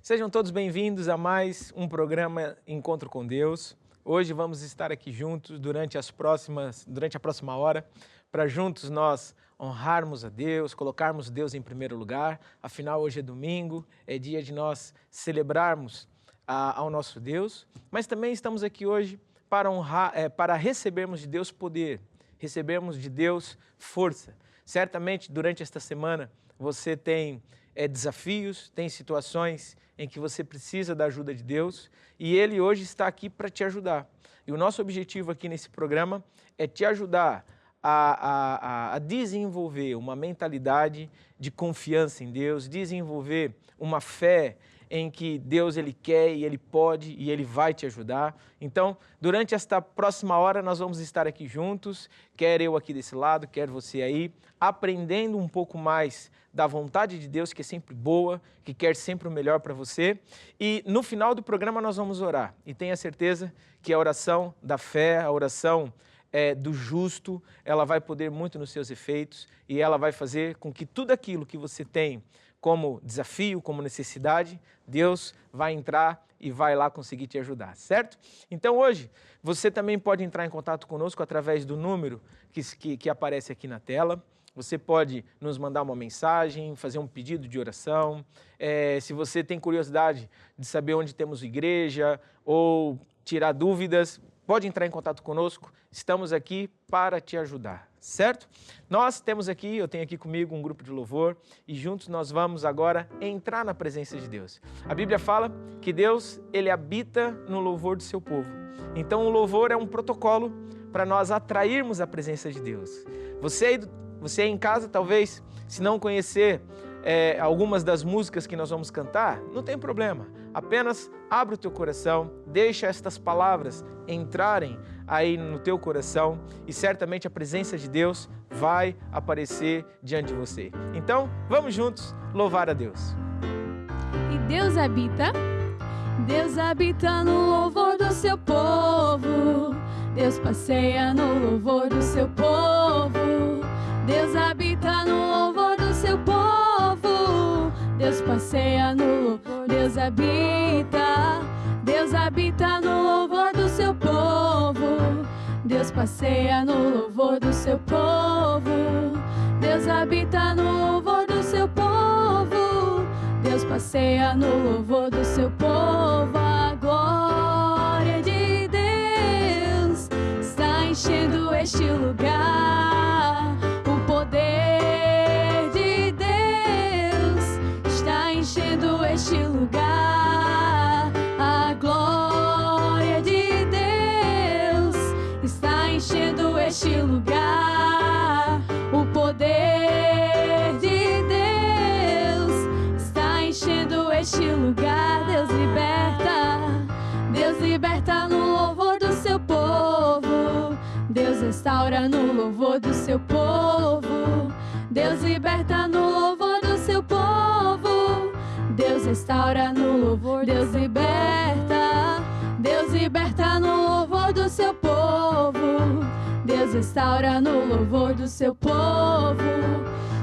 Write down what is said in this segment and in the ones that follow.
Sejam todos bem-vindos a mais um programa Encontro com Deus. Hoje vamos estar aqui juntos durante a próxima hora, para juntos nós honrarmos a Deus, colocarmos Deus em primeiro lugar. Afinal, hoje é domingo, é dia de nós celebrarmos ao nosso Deus, mas também estamos aqui hoje para recebermos de Deus poder, recebermos de Deus força. Certamente, durante esta semana, você tem desafios, tem situações em que você precisa da ajuda de Deus e Ele hoje está aqui para te ajudar. E o nosso objetivo aqui nesse programa é te ajudar a desenvolver uma mentalidade de confiança em Deus, desenvolver uma fé em que Deus Ele quer e Ele pode e Ele vai te ajudar. Então, durante esta próxima hora nós vamos estar aqui juntos, quer eu aqui desse lado, quer você aí, aprendendo um pouco mais da vontade de Deus, que é sempre boa, que quer sempre o melhor para você. E no final do programa nós vamos orar. E tenha certeza que a oração da fé, a oração do justo, ela vai poder muito nos seus efeitos e ela vai fazer com que tudo aquilo que você tem como desafio, como necessidade, Deus vai entrar e vai lá conseguir te ajudar, certo? Então hoje, você também pode entrar em contato conosco através do número que aparece aqui na tela. Você pode nos mandar uma mensagem, fazer um pedido de oração. Se você tem curiosidade de saber onde temos igreja ou tirar dúvidas, pode entrar em contato conosco. Estamos aqui para te ajudar, certo? Eu tenho aqui comigo um grupo de louvor e juntos nós vamos agora entrar na presença de Deus. A Bíblia fala que Deus, Ele habita no louvor do seu povo. Então o louvor é um protocolo para nós atrairmos a presença de Deus. Você aí em casa, talvez, se não conhecer algumas das músicas que nós vamos cantar, não tem problema. Apenas abre o teu coração, deixa estas palavras entrarem aí no teu coração e certamente a presença de Deus vai aparecer diante de você. Então, vamos juntos louvar a Deus. E Deus habita no louvor do seu povo. Deus passeia no louvor do seu povo. Deus habita no louvor do seu povo. Deus passeia no louvor. Deus habita no louvor do seu povo. Deus passeia no louvor do seu povo. Deus habita no louvor do seu povo. Deus passeia no louvor do seu povo. A glória de Deus está enchendo este lugar. O poder de Deus está enchendo este lugar. A glória de Deus está enchendo este lugar. O poder de Deus está enchendo este lugar. Deus liberta no louvor do seu povo. Deus restaura no louvor do seu povo. Deus liberta no louvor do seu povo. Deus restaura no louvor. Deus liberta no louvor do seu povo. Deus restaura no louvor do seu povo.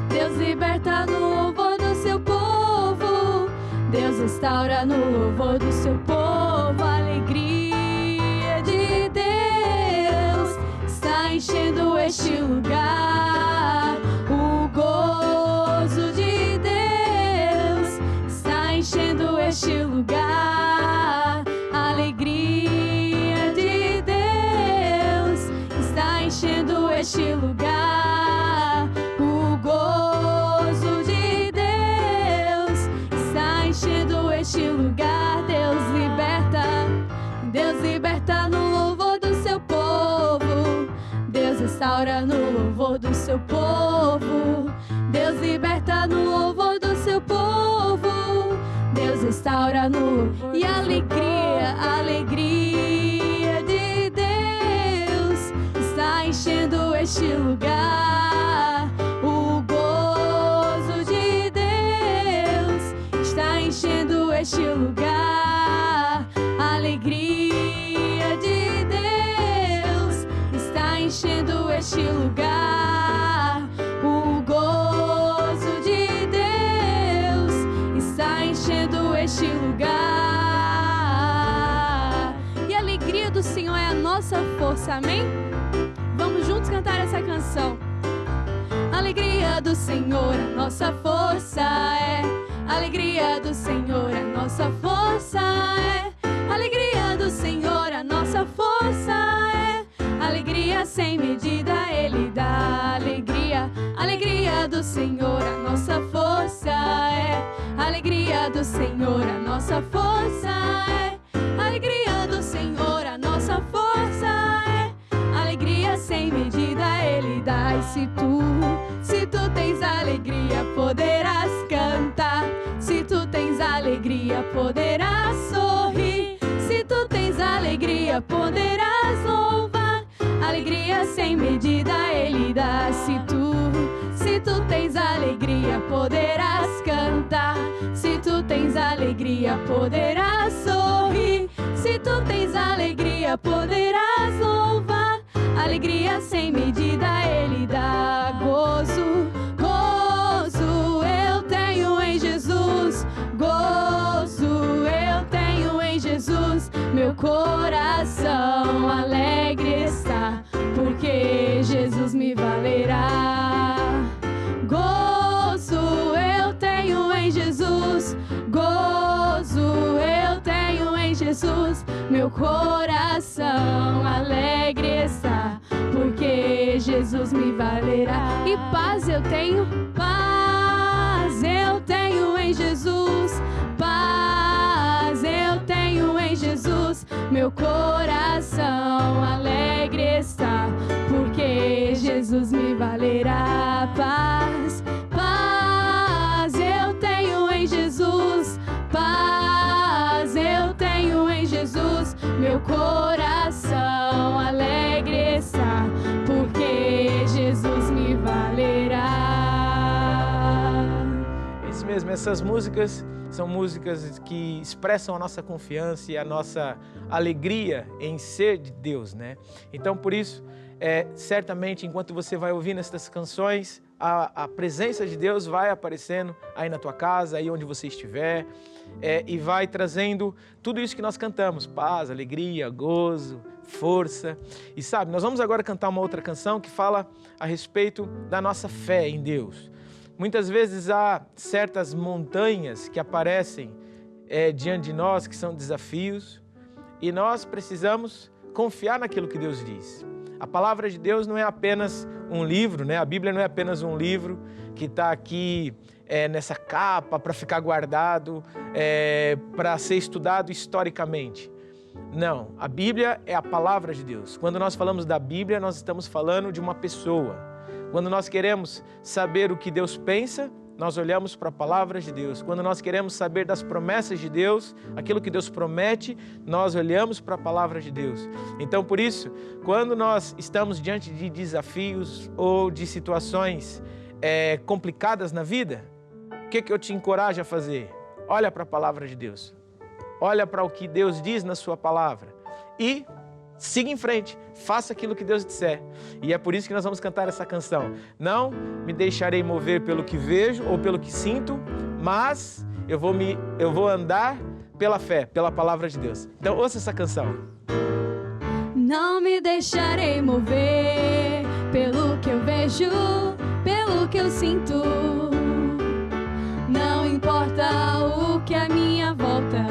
Deus liberta no louvor do seu povo. Deus restaura no louvor do seu povo. A alegria de Deus está enchendo este lugar. O gozo de Deus está enchendo este lugar. A alegria de Deus está enchendo este lugar. O gozo de Deus está enchendo este lugar. Deus liberta no louvor do seu povo. Deus restaura no louvor do seu povo. Deus liberta no louvor do seu povo. Deus restaura no louvor. E a alegria de Deus está enchendo este lugar. O gozo de Deus está enchendo este lugar. A alegria de Deus está enchendo este lugar. O gozo de Deus está enchendo este lugar. força, amém? Vamos juntos cantar essa canção. Alegria do Senhor, a nossa força é. Alegria do Senhor, a nossa força é. Alegria do Senhor, a nossa força é. Alegria sem medida Ele dá. Alegria do Senhor, a nossa força é. Alegria do Senhor, a nossa força é. Alegria do Senhor, a nossa força é. Alegria sem medida Ele dá. E se tu tens alegria, poderás cantar. Se tu tens alegria, poderás sorrir. Se tu tens alegria, poderás louvar. Alegria sem medida Ele dá. Se tu tens alegria, poderás cantar. Se tu tens alegria, poderás sorrir. Se tu tens alegria, poderás louvar. Alegria sem medida Ele dá. Gozo eu tenho em Jesus. Gozo eu tenho em Jesus. Meu coração alegre está, porque Jesus me valerá. Gozo eu tenho em Jesus. Gozo eu tenho em Jesus. Meu coração alegre está, porque Jesus me valerá. E paz eu tenho em Jesus. Paz eu tenho em Jesus. Meu coração alegre está, porque Jesus me valerá. Paz eu tenho em Jesus. Paz eu tenho em Jesus. Meu coração alegre está, porque Jesus me valerá. Isso mesmo, essas músicas são músicas que expressam a nossa confiança e a nossa alegria em ser de Deus, né? Então, por isso, certamente, enquanto você vai ouvindo essas canções, a presença de Deus vai aparecendo aí na tua casa, aí onde você estiver, e vai trazendo tudo isso que nós cantamos: paz, alegria, gozo, força. E sabe, nós vamos agora cantar uma outra canção que fala a respeito da nossa fé em Deus. Muitas vezes há certas montanhas que aparecem diante de nós, que são desafios, e nós precisamos confiar naquilo que Deus diz. A palavra de Deus não é apenas um livro, né? A Bíblia não é apenas um livro que está aqui nessa capa para ficar guardado, para ser estudado historicamente. Não, a Bíblia é a palavra de Deus. Quando nós falamos da Bíblia, nós estamos falando de uma pessoa. Quando nós queremos saber o que Deus pensa, nós olhamos para a palavra de Deus. Quando nós queremos saber das promessas de Deus, aquilo que Deus promete, nós olhamos para a palavra de Deus. Então, por isso, quando nós estamos diante de desafios ou de situações complicadas na vida, o que eu te encorajo a fazer? Olha para a palavra de Deus. Olha para o que Deus diz na sua palavra e siga em frente, faça aquilo que Deus disser. E é por isso que nós vamos cantar essa canção. Não me deixarei mover pelo que vejo ou pelo que sinto, mas eu vou andar pela fé, pela palavra de Deus. Então ouça essa canção. Não me deixarei mover pelo que eu vejo, pelo que eu sinto. Não importa o que a minha volta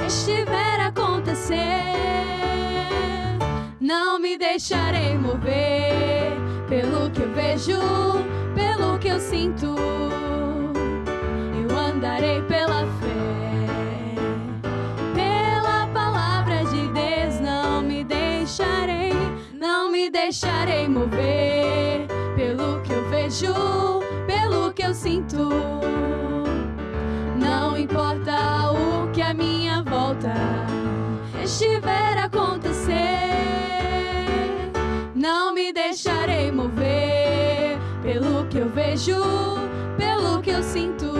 estiver a acontecer. Não me deixarei mover pelo que eu vejo, pelo que eu sinto. Eu andarei pela fé, pela palavra de Deus. Não me deixarei mover pelo que eu vejo, pelo que eu sinto. Não importa o que a minha volta estiver a acontecer. Não me deixarei mover pelo que eu vejo, pelo que eu sinto.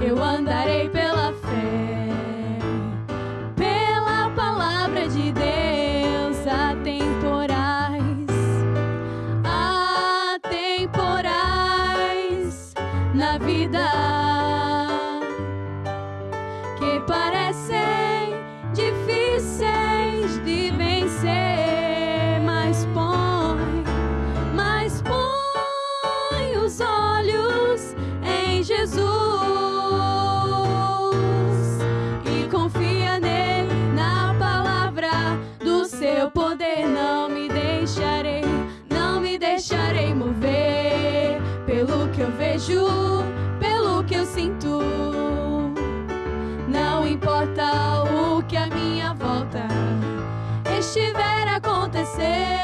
Eu andarei pela fé, pela palavra de Deus. Há temporais na vida que parecem difíceis de vencer. deixarei mover pelo que eu vejo, pelo que eu sinto. Não importa o que a minha volta estiver a acontecer,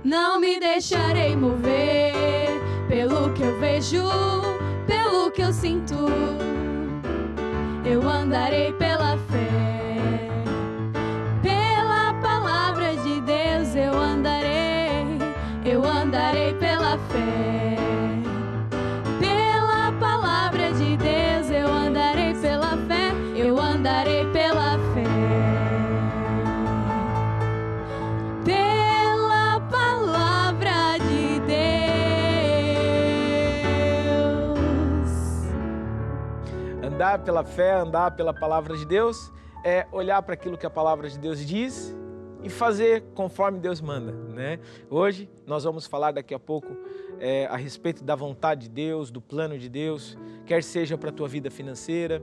não me deixarei mover pelo que eu vejo, pelo que eu sinto. Eu andarei pela fé, pela palavra de Deus. Eu andarei pela fé, pela palavra de Deus. Eu andarei pela fé, eu andarei pela fé, pela palavra de Deus. Andar pela fé, andar pela palavra de Deus é olhar para aquilo que a palavra de Deus diz e fazer conforme Deus manda, né? Hoje nós vamos falar daqui a pouco a respeito da vontade de Deus, do plano de Deus, quer seja para a tua vida financeira,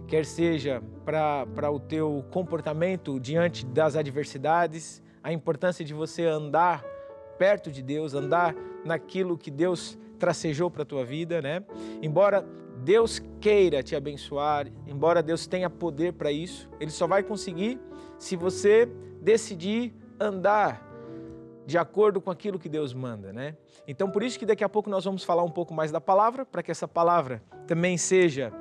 quer seja para o teu comportamento diante das adversidades, a importância de você andar perto de Deus, andar naquilo que Deus tracejou para a tua vida, né? Embora Deus queira te abençoar, embora Deus tenha poder para isso, Ele só vai conseguir se você decidir andar de acordo com aquilo que Deus manda, né? Então, por isso que daqui a pouco nós vamos falar um pouco mais da palavra, para que essa palavra também seja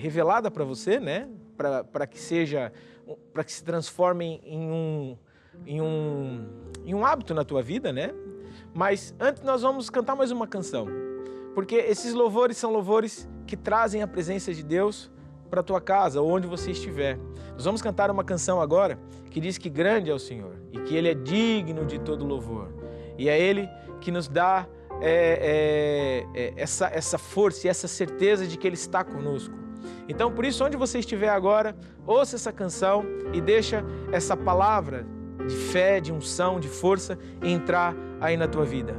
revelada para você, né? Para que se transforme em um hábito na tua vida, né? Mas antes nós vamos cantar mais uma canção, porque esses louvores são louvores que trazem a presença de Deus para a tua casa, ou onde você estiver. Nós vamos cantar uma canção agora que diz que grande é o Senhor e que Ele é digno de todo louvor. E é Ele que nos dá essa força e essa certeza de que Ele está conosco. Então, por isso, onde você estiver agora, ouça essa canção e deixa essa palavra de fé, de unção, de força entrar aí na tua vida.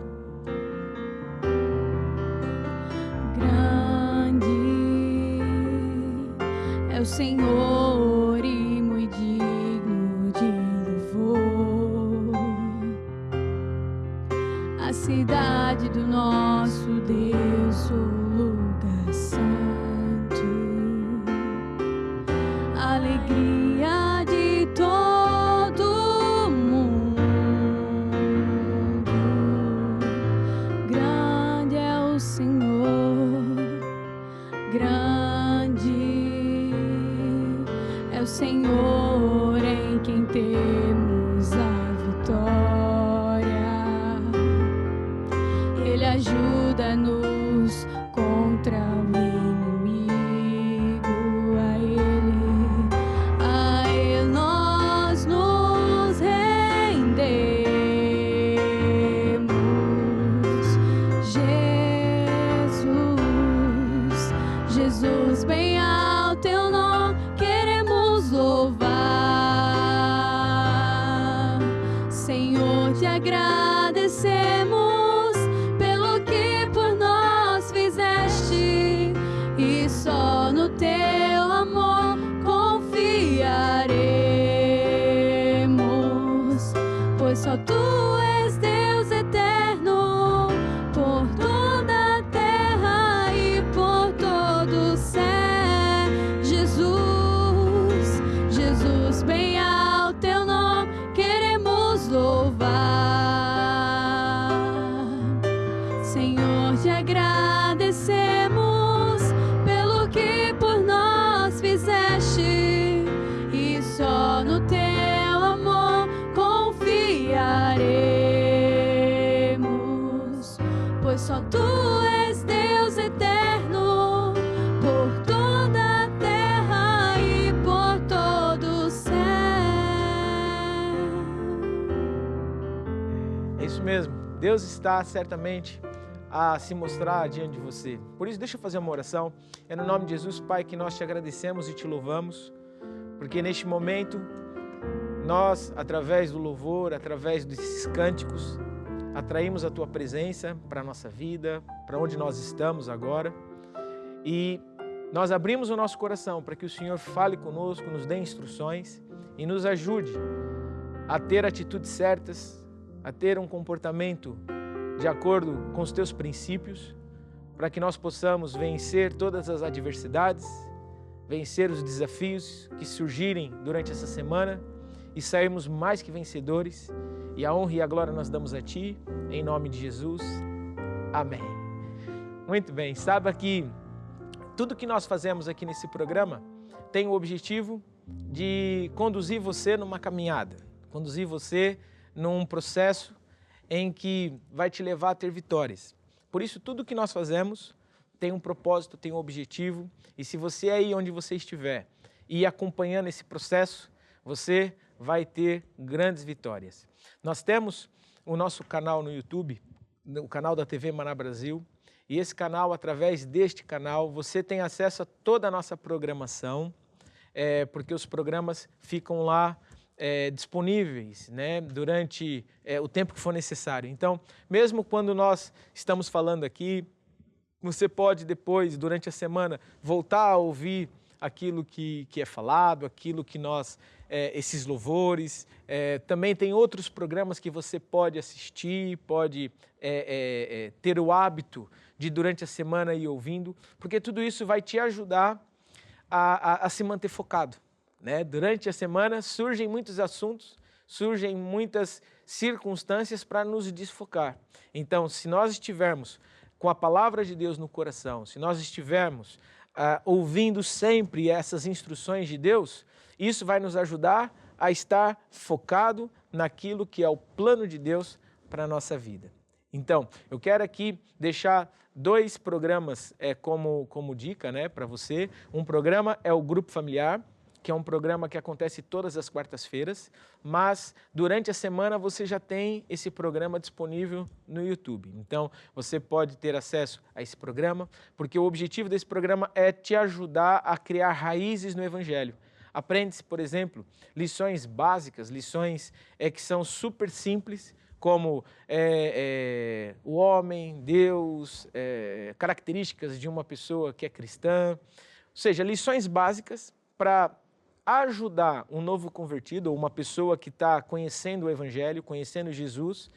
É o Senhor e muito digno de louvor, a cidade do nosso Deus, o lugar santo, a alegria de todo mundo. Grande é o Senhor, o Senhor em quem temos a vitória. Ele ajuda-nos contra o inimigo. A Ele nós nos rendemos. Jesus, bem ao teu nome louvar. Senhor, te agradecemos pelo que por nós fizeste, e só no teu amor confiaremos, pois só tu és Deus eterno, por toda a terra e por todo o céu. Jesus, bem ao teu nome queremos louvar. Senhor, te agradecemos pelo que por nós fizeste, e só no teu amor confiaremos, pois só tu és Deus eterno, por toda a terra e por todo o céu. É isso mesmo, Deus está certamente a se mostrar diante de você. Por isso, deixa eu fazer uma oração. É no nome de Jesus, Pai, que nós te agradecemos e te louvamos, porque neste momento, nós, através do louvor, através desses cânticos, atraímos a Tua presença para a nossa vida, para onde nós estamos agora. E nós abrimos o nosso coração para que o Senhor fale conosco, nos dê instruções e nos ajude a ter atitudes certas, a ter um comportamento de acordo com os teus princípios, para que nós possamos vencer todas as adversidades, vencer os desafios que surgirem durante essa semana e sairmos mais que vencedores. E a honra e a glória nós damos a Ti, em nome de Jesus. Amém. Muito bem, saiba que tudo que nós fazemos aqui nesse programa tem o objetivo de conduzir você numa caminhada, conduzir você num processo em que vai te levar a ter vitórias. Por isso, tudo que nós fazemos tem um propósito, tem um objetivo, e se você aí onde você estiver e acompanhando esse processo, você vai ter grandes vitórias. Nós temos o nosso canal no YouTube, o canal da TV Maná Brasil, e esse canal, através deste canal, você tem acesso a toda a nossa programação, porque os programas ficam lá disponíveis, né, durante o tempo que for necessário. Então, mesmo quando nós estamos falando aqui, você pode depois, durante a semana, voltar a ouvir aquilo que é falado, aquilo que nós, esses louvores. Também tem outros programas que você pode assistir, pode ter o hábito de durante a semana ir ouvindo, porque tudo isso vai te ajudar a se manter focado, né? Durante a semana surgem muitos assuntos, surgem muitas circunstâncias para nos desfocar. Então, se nós estivermos com a palavra de Deus no coração, se nós estivermos ouvindo sempre essas instruções de Deus, isso vai nos ajudar a estar focado naquilo que é o plano de Deus para a nossa vida. Então, eu quero aqui deixar 2 programas como dica, né, para você. Um programa é o Grupo Familiar, que é um programa que acontece todas as quartas-feiras, mas durante a semana você já tem esse programa disponível no YouTube. Então, você pode ter acesso a esse programa, porque o objetivo desse programa é te ajudar a criar raízes no Evangelho. Aprende-se, por exemplo, lições básicas, lições que são super simples, como o homem, Deus, características de uma pessoa que é cristã. Ou seja, lições básicas para ajudar um novo convertido ou uma pessoa que está conhecendo o Evangelho, conhecendo Jesus,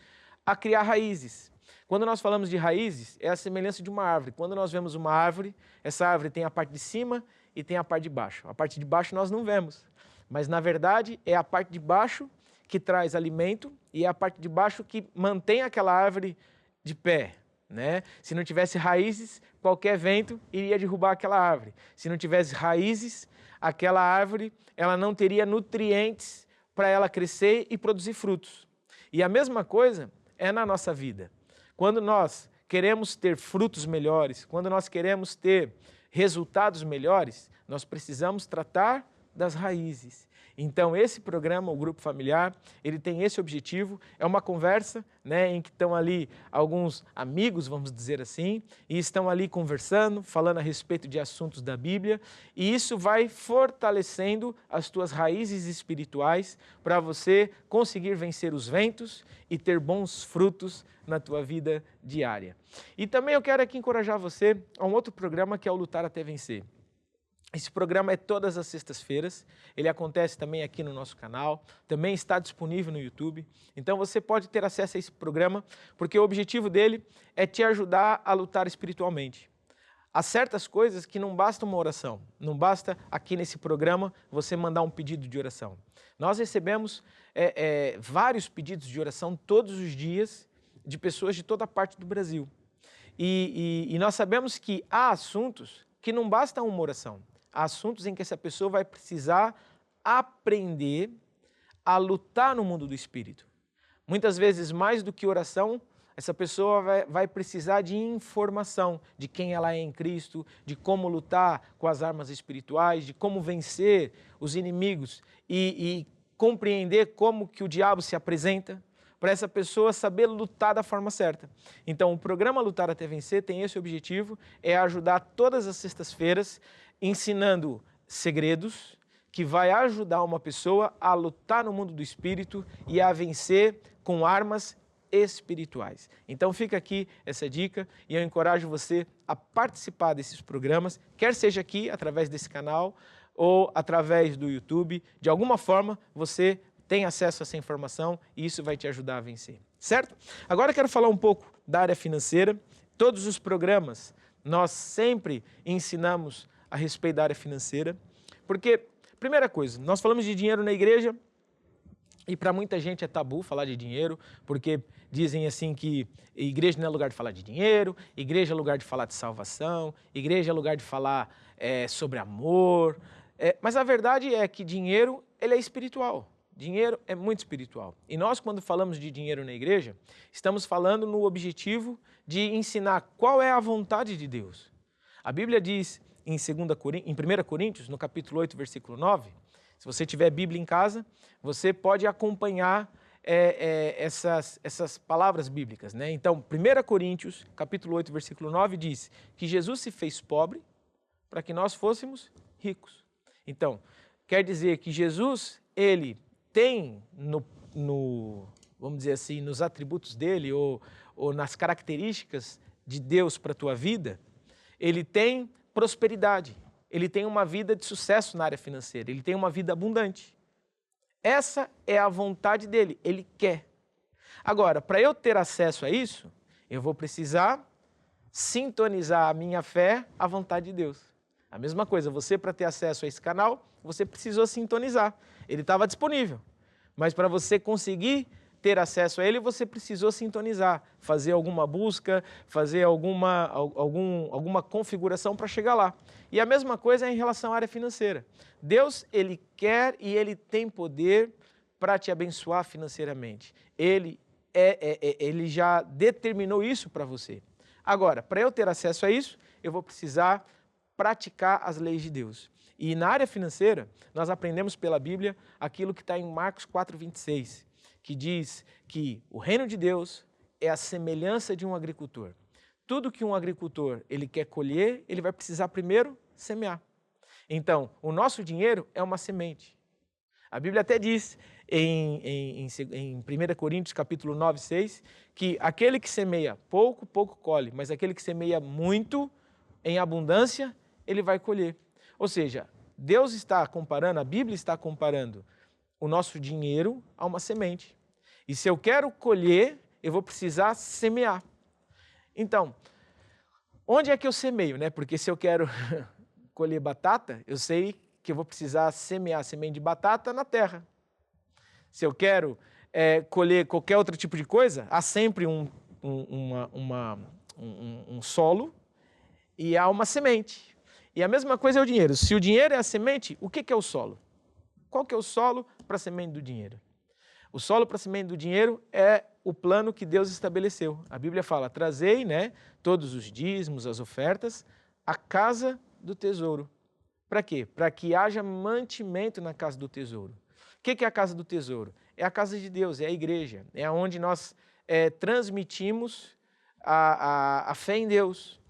a criar raízes. Quando nós falamos de raízes, é a semelhança de uma árvore. Quando nós vemos uma árvore, essa árvore tem a parte de cima e tem a parte de baixo. A parte de baixo nós não vemos, mas na verdade é a parte de baixo que traz alimento e é a parte de baixo que mantém aquela árvore de pé, né? Se não tivesse raízes, qualquer vento iria derrubar aquela árvore. Se não tivesse raízes, aquela árvore ela não teria nutrientes para ela crescer e produzir frutos. E a mesma coisa é na nossa vida. Quando nós queremos ter frutos melhores, quando nós queremos ter resultados melhores, nós precisamos tratar das raízes. Então, esse programa, o Grupo Familiar, ele tem esse objetivo, é uma conversa, né, em que estão ali alguns amigos, vamos dizer assim, e estão ali conversando, falando a respeito de assuntos da Bíblia, e isso vai fortalecendo as tuas raízes espirituais para você conseguir vencer os ventos e ter bons frutos na tua vida diária. E também eu quero aqui encorajar você a um outro programa que é o Lutar até Vencer. Esse programa é todas as sextas-feiras, ele acontece também aqui no nosso canal, também está disponível no YouTube. Então você pode ter acesso a esse programa, porque o objetivo dele é te ajudar a lutar espiritualmente. Há certas coisas que não basta uma oração, não basta aqui nesse programa você mandar um pedido de oração. Nós recebemos vários pedidos de oração todos os dias de pessoas de toda parte do Brasil. E nós sabemos que há assuntos que não basta uma oração. Há assuntos em que essa pessoa vai precisar aprender a lutar no mundo do Espírito. Muitas vezes, mais do que oração, essa pessoa vai precisar de informação de quem ela é em Cristo, de como lutar com as armas espirituais, de como vencer os inimigos e compreender como que o diabo se apresenta, para essa pessoa saber lutar da forma certa. Então, o programa Lutar até Vencer tem esse objetivo, é ajudar todas as sextas-feiras, ensinando segredos que vai ajudar uma pessoa a lutar no mundo do Espírito e a vencer com armas espirituais. Então fica aqui essa dica e eu encorajo você a participar desses programas, quer seja aqui através desse canal ou através do YouTube. De alguma forma você tem acesso a essa informação e isso vai te ajudar a vencer, certo? Agora eu quero falar um pouco da área financeira. Todos os programas nós sempre ensinamos a respeito da área financeira, porque, primeira coisa, nós falamos de dinheiro na igreja e para muita gente é tabu falar de dinheiro, porque dizem assim que igreja não é lugar de falar de dinheiro, igreja é lugar de falar de salvação, igreja é lugar de falar sobre amor, mas a verdade é que dinheiro ele é espiritual. Dinheiro é muito espiritual. E nós, quando falamos de dinheiro na igreja, estamos falando no objetivo de ensinar qual é a vontade de Deus. A Bíblia diz em 1 Coríntios, no capítulo 8, versículo 9, se você tiver Bíblia em casa, você pode acompanhar essas palavras bíblicas, né? Então, 1 Coríntios, capítulo 8, versículo 9, diz que Jesus se fez pobre para que nós fôssemos ricos. Então, quer dizer que Jesus, ele tem, vamos dizer assim, nos atributos dele ou nas características de Deus para a tua vida, ele tem prosperidade, ele tem uma vida de sucesso na área financeira, ele tem uma vida abundante. Essa é a vontade dele, ele quer. Agora, para eu ter acesso a isso, eu vou precisar sintonizar a minha fé à vontade de Deus. A mesma coisa, você para ter acesso a esse canal, você precisou sintonizar. Ele estava disponível, mas para você conseguir ter acesso a ele, você precisou sintonizar, fazer alguma busca, fazer alguma configuração para chegar lá. E a mesma coisa é em relação à área financeira. Deus, ele quer e ele tem poder para te abençoar financeiramente. Ele já determinou isso para você. Agora, para eu ter acesso a isso, eu vou precisar praticar as leis de Deus. E na área financeira, nós aprendemos pela Bíblia aquilo que está em Marcos 4:26, que diz que o reino de Deus é a semelhança de um agricultor. Tudo que um agricultor ele quer colher, ele vai precisar primeiro semear. Então, o nosso dinheiro é uma semente. A Bíblia até diz em 1 Coríntios capítulo 9:6, que aquele que semeia pouco, pouco colhe, mas aquele que semeia muito, em abundância, ele vai colher. Ou seja, Deus está comparando, a Bíblia está comparando o nosso dinheiro a uma semente. E se eu quero colher, eu vou precisar semear. Então, onde é que eu semeio, né? Porque se eu quero colher batata, eu sei que eu vou precisar semear semente de batata na terra. Se eu quero colher qualquer outro tipo de coisa, há sempre um solo e há uma semente. E a mesma coisa é o dinheiro. Se o dinheiro é a semente, o que é o solo? Qual que é o solo para a semente do dinheiro? O solo para a semente do dinheiro é o plano que Deus estabeleceu. A Bíblia fala, trazei, né, todos os dízimos, as ofertas, à casa do tesouro. Para quê? Para que haja mantimento na casa do tesouro. O que é a casa do tesouro? É a casa de Deus, é a igreja. É onde nós transmitimos a fé em Deus.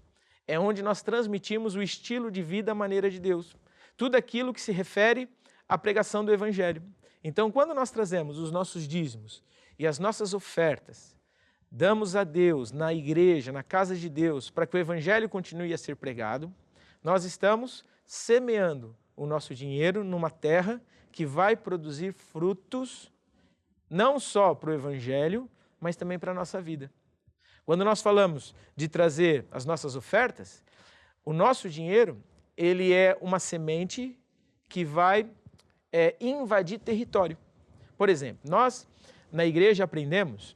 É onde nós transmitimos o estilo de vida, a maneira de Deus. Tudo aquilo que se refere à pregação do Evangelho. Então, quando nós trazemos os nossos dízimos e as nossas ofertas, damos a Deus na igreja, na casa de Deus, para que o Evangelho continue a ser pregado, nós estamos semeando o nosso dinheiro numa terra que vai produzir frutos, não só para o Evangelho, mas também para a nossa vida. Quando nós falamos de trazer as nossas ofertas, o nosso dinheiro, ele é uma semente que vai invadir território. Por exemplo, nós na igreja aprendemos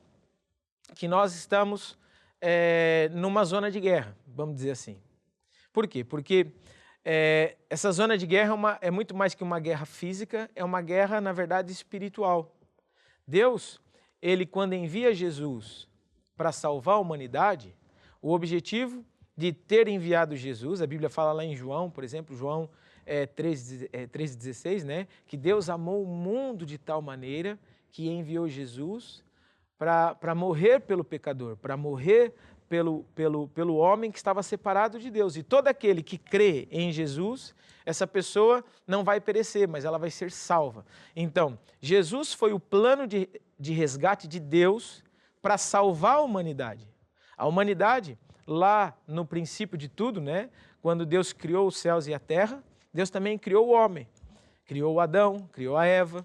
que nós estamos numa zona de guerra, vamos dizer assim. Por quê? Porque essa zona de guerra é muito mais que uma guerra física, é uma guerra, na verdade, espiritual. Deus, ele quando envia Jesus para salvar a humanidade, o objetivo de ter enviado Jesus, a Bíblia fala lá em João, por exemplo, João 3,16, né? Que Deus amou o mundo de tal maneira que enviou Jesus para morrer pelo pecador, para morrer pelo homem que estava separado de Deus. E todo aquele que crê em Jesus, essa pessoa não vai perecer, mas ela vai ser salva. Então, Jesus foi o plano de resgate de Deus para salvar a humanidade. A humanidade, lá no princípio de tudo, né? Quando Deus criou os céus e a terra, Deus também criou o homem. Criou o Adão, criou a Eva.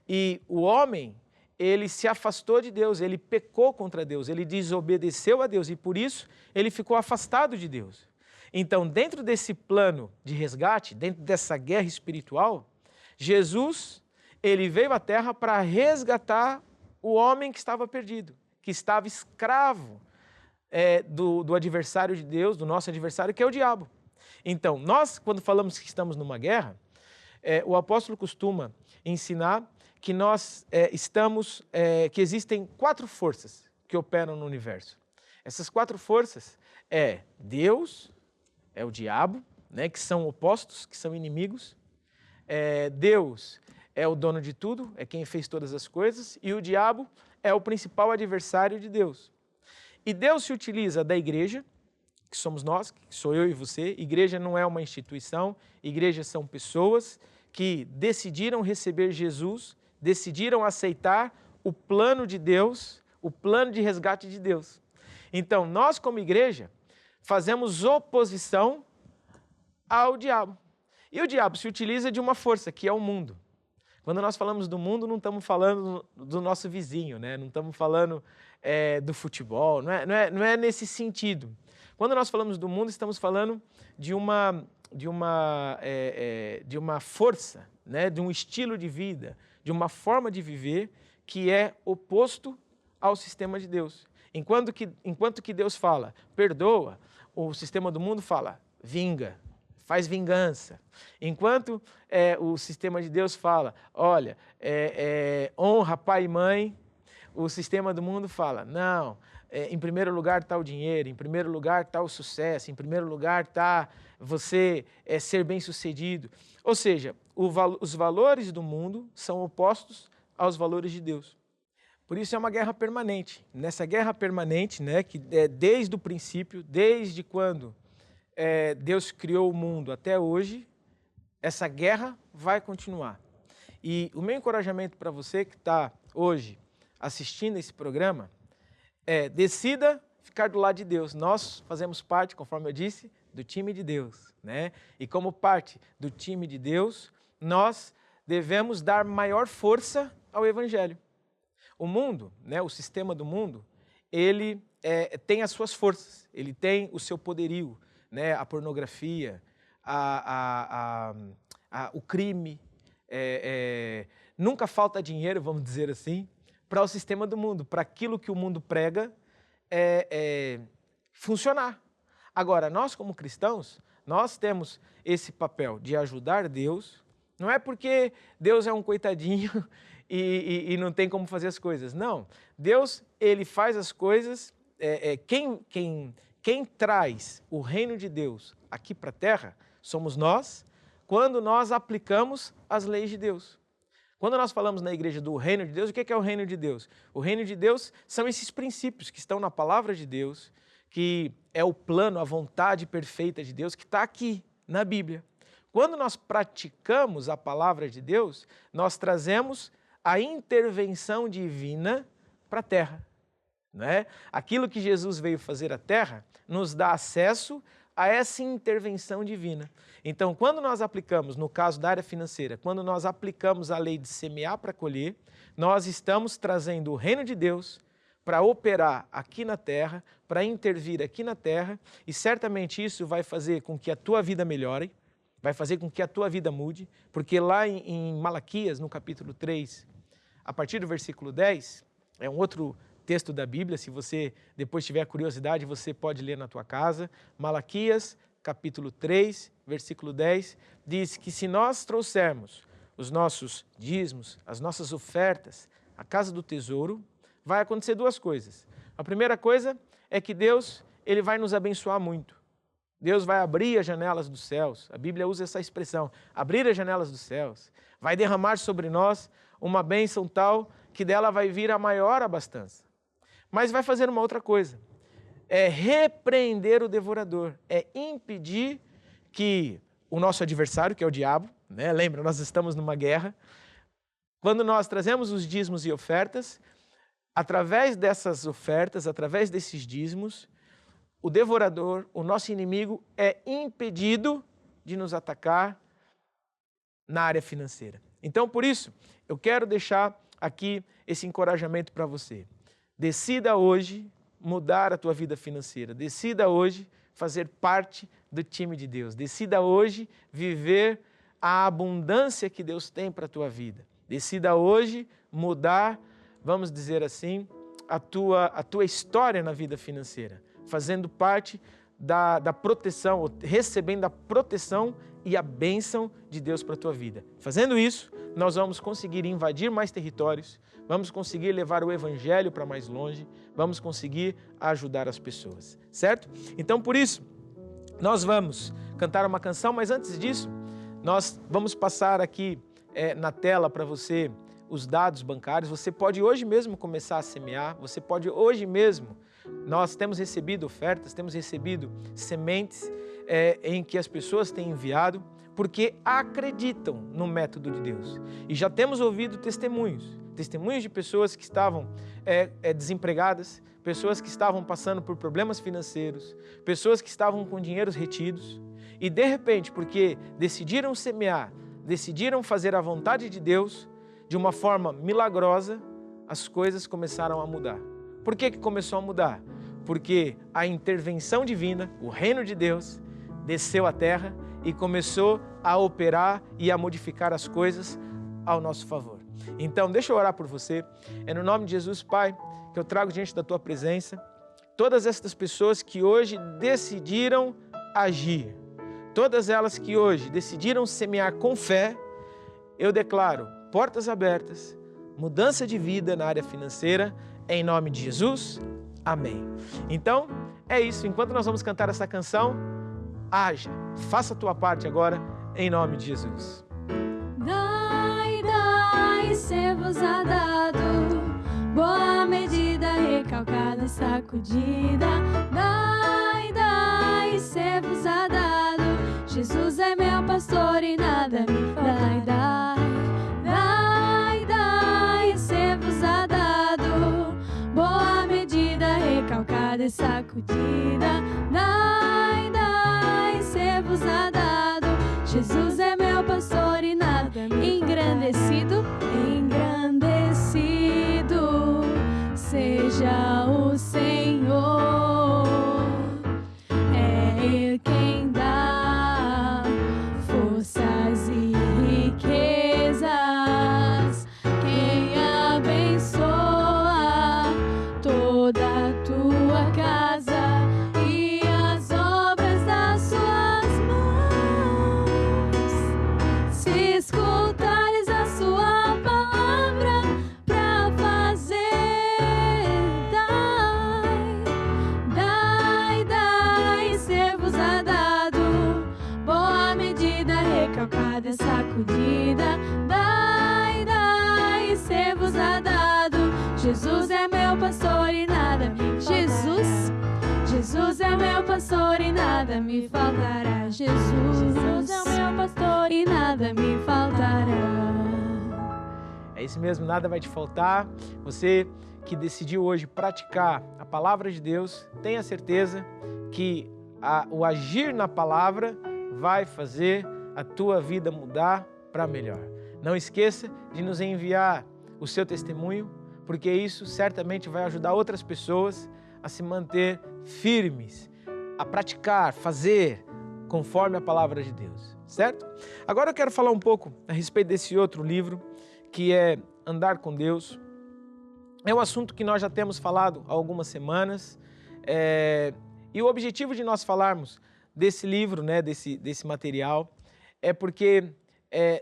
E o homem, ele se afastou de Deus, ele pecou contra Deus, ele desobedeceu a Deus e por isso ele ficou afastado de Deus. Então, dentro desse plano de resgate, dentro dessa guerra espiritual, Jesus, ele veio à Terra para resgatar o homem que estava perdido, que estava escravo do adversário de Deus, do nosso adversário, que é o diabo. Então, nós, quando falamos que estamos numa guerra, o apóstolo costuma ensinar que nós que existem 4 forças que operam no universo. Essas 4 forças é Deus, é o diabo, né, que são opostos, que são inimigos. Deus é o dono de tudo, é quem fez todas as coisas, e o diabo é o principal adversário de Deus. E Deus se utiliza da igreja, que somos nós, que sou eu e você. Igreja não é uma instituição, igrejas são pessoas que decidiram receber Jesus, decidiram aceitar o plano de Deus, o plano de resgate de Deus. Então, nós como igreja fazemos oposição ao diabo. E o diabo se utiliza de uma força, que é o mundo. Quando nós falamos do mundo, não estamos falando do nosso vizinho, né? Não estamos falando do futebol, não é nesse sentido. Quando nós falamos do mundo, estamos falando de uma força, né? De um estilo de vida, de uma forma de viver que é oposto ao sistema de Deus. Enquanto que Deus fala, perdoa, o sistema do mundo fala, vinga, faz vingança. Enquanto o sistema de Deus fala, olha, honra pai e mãe, o sistema do mundo fala, não, em primeiro lugar está o dinheiro, em primeiro lugar está o sucesso, em primeiro lugar está você ser bem-sucedido. Ou seja, os valores do mundo são opostos aos valores de Deus. Por isso é uma guerra permanente. Nessa guerra permanente, né, que desde o princípio, desde quando Deus criou o mundo até hoje, essa guerra vai continuar. E o meu encorajamento para você que está hoje assistindo esse programa decida ficar do lado de Deus. Nós fazemos parte, conforme eu disse, do time de Deus, né? E como parte do time de Deus, nós devemos dar maior força ao Evangelho. O mundo, né, o sistema do mundo, ele tem as suas forças, ele tem o seu poderio, né, a pornografia, o crime, nunca falta dinheiro, vamos dizer assim, para o sistema do mundo, para aquilo que o mundo prega funcionar. Agora, nós como cristãos, nós temos esse papel de ajudar Deus, não é porque Deus é um coitadinho e não tem como fazer as coisas, não. Deus, ele faz as coisas, quem traz o reino de Deus aqui para a terra somos nós, quando nós aplicamos as leis de Deus. Quando nós falamos na igreja do reino de Deus, o que é o reino de Deus? O reino de Deus são esses princípios que estão na palavra de Deus, que é o plano, a vontade perfeita de Deus que está aqui na Bíblia. Quando nós praticamos a palavra de Deus, nós trazemos a intervenção divina para a terra. Né? Aquilo que Jesus veio fazer à terra nos dá acesso a essa intervenção divina. Então, quando nós aplicamos, no caso da área financeira, quando nós aplicamos a lei de semear para colher, nós estamos trazendo o reino de Deus para operar aqui na terra, para intervir aqui na terra, e certamente isso vai fazer com que a tua vida melhore, vai fazer com que a tua vida mude, porque lá em Malaquias, no capítulo 3, a partir do versículo 10, é um outro texto da Bíblia, se você depois tiver curiosidade, você pode ler na tua casa. Malaquias, capítulo 3, versículo 10, diz que se nós trouxermos os nossos dízimos, as nossas ofertas à casa do tesouro, vai acontecer 2 coisas. A primeira coisa é que Deus, ele vai nos abençoar muito. Deus vai abrir as janelas dos céus. A Bíblia usa essa expressão, abrir as janelas dos céus. Vai derramar sobre nós uma bênção tal que dela vai vir a maior abastança. Mas vai fazer uma outra coisa, é repreender o devorador, é impedir que o nosso adversário, que é o diabo, né? Lembra, nós estamos numa guerra, quando nós trazemos os dízimos e ofertas, através dessas ofertas, através desses dízimos, o devorador, o nosso inimigo, é impedido de nos atacar na área financeira. Então, por isso, eu quero deixar aqui esse encorajamento para você. Decida hoje mudar a tua vida financeira. Decida hoje fazer parte do time de Deus. Decida hoje viver a abundância que Deus tem para a tua vida. Decida hoje mudar, vamos dizer assim, a tua história na vida financeira, fazendo parte da proteção, ou recebendo a proteção e a bênção de Deus para a tua vida. Fazendo isso, nós vamos conseguir invadir mais territórios, vamos conseguir levar o evangelho para mais longe, vamos conseguir ajudar as pessoas, certo? Então, por isso, nós vamos cantar uma canção, mas antes disso, nós vamos passar aqui na tela para você os dados bancários. Você pode hoje mesmo começar a semear, você pode hoje mesmo. Nós temos recebido ofertas, temos recebido sementes em que as pessoas têm enviado, porque acreditam no método de Deus. E já temos ouvido testemunhos de pessoas que estavam desempregadas, pessoas que estavam passando por problemas financeiros, pessoas que estavam com dinheiros retidos, e de repente, porque decidiram semear, decidiram fazer a vontade de Deus, de uma forma milagrosa, as coisas começaram a mudar. Por que começou a mudar? Porque a intervenção divina, o reino de Deus, desceu à terra e começou a operar e a modificar as coisas ao nosso favor. Então, deixa eu orar por você. É no nome de Jesus, Pai, que eu trago diante da Tua presença todas estas pessoas que hoje decidiram agir, todas elas que hoje decidiram semear com fé. Eu declaro portas abertas, mudança de vida na área financeira, em nome de Jesus. Amém. Então, é isso. Enquanto nós vamos cantar essa canção, haja, faça a tua parte agora, em nome de Jesus. Dai, ser-vos-á dado, boa medida, recalcada, sacudida. Dai, ser-vos-á dado, Jesus é meu pastor e nada me falta. Dai, ser-vos-á dado, boa medida, recalcada e sacudida. Dai, ser-vos-á dado, Jesus é meu pastor e nada me engrandecido, seja o Senhor. É Ele quem dá forças e riquezas, quem abençoa toda a tua casa e as obras das suas mãos. Se escutares a sua palavra pra fazer, dai, ser-vos-á dado, boa medida, recalcada, sacudida. Dai, ser-vos-á dado, Jesus é meu pastor e nada me faltará. Jesus é meu pastor e nada me faltará. Jesus é o meu pastor e nada me faltará. É isso mesmo, nada vai te faltar. Você que decidiu hoje praticar a palavra de Deus, tenha certeza que o agir na palavra vai fazer a tua vida mudar para melhor. Não esqueça de nos enviar o seu testemunho, porque isso certamente vai ajudar outras pessoas a se manter firmes, a praticar, fazer conforme a palavra de Deus, certo? Agora eu quero falar um pouco a respeito desse outro livro, que é Andar com Deus. É um assunto que nós já temos falado há algumas semanas, e o objetivo de nós falarmos desse livro, né, desse material, é porque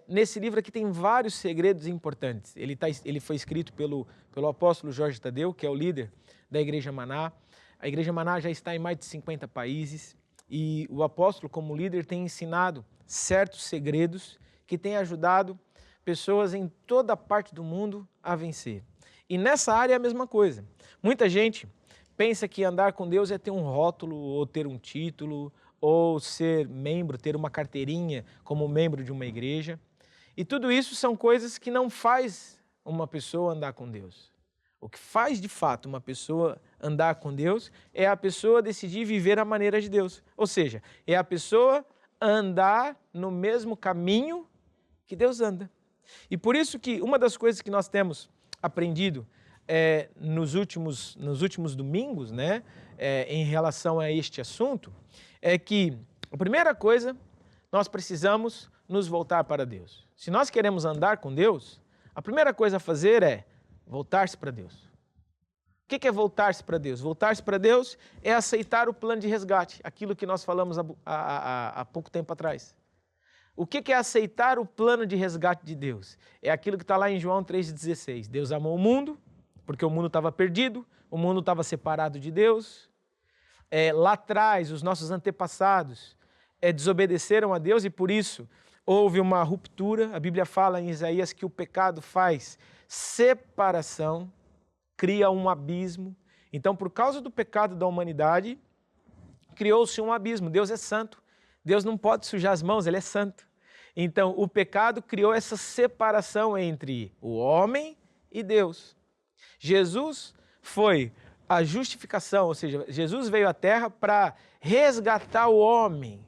nesse livro aqui tem vários segredos importantes. Ele foi escrito pelo apóstolo Jorge Tadeu, que é o líder da Igreja Maná. A Igreja Maná já está em mais de 50 países e o apóstolo, como líder, tem ensinado certos segredos que têm ajudado pessoas em toda parte do mundo a vencer. E nessa área é a mesma coisa. Muita gente pensa que andar com Deus é ter um rótulo ou ter um título, ou ser membro, ter uma carteirinha como membro de uma igreja. E tudo isso são coisas que não faz uma pessoa andar com Deus. O que faz de fato uma pessoa andar com Deus é a pessoa decidir viver a maneira de Deus. Ou seja, é a pessoa andar no mesmo caminho que Deus anda. E por isso que uma das coisas que nós temos aprendido nos últimos domingos, né, em relação a este assunto, é que a primeira coisa, nós precisamos nos voltar para Deus. Se nós queremos andar com Deus, a primeira coisa a fazer é voltar-se para Deus. O que é voltar-se para Deus? Voltar-se para Deus é aceitar o plano de resgate, aquilo que nós falamos há pouco tempo atrás. O que é aceitar o plano de resgate de Deus? É aquilo que está lá em João 3,16. Deus amou o mundo, porque o mundo estava perdido, o mundo estava separado de Deus. Lá atrás, os nossos antepassados desobedeceram a Deus e por isso houve uma ruptura. A Bíblia fala em Isaías que o pecado faz separação, cria um abismo. Então, por causa do pecado da humanidade, criou-se um abismo. Deus é santo. Deus não pode sujar as mãos, Ele é santo. Então, o pecado criou essa separação entre o homem e Deus. Jesus foi a justificação, ou seja, Jesus veio à Terra para resgatar o homem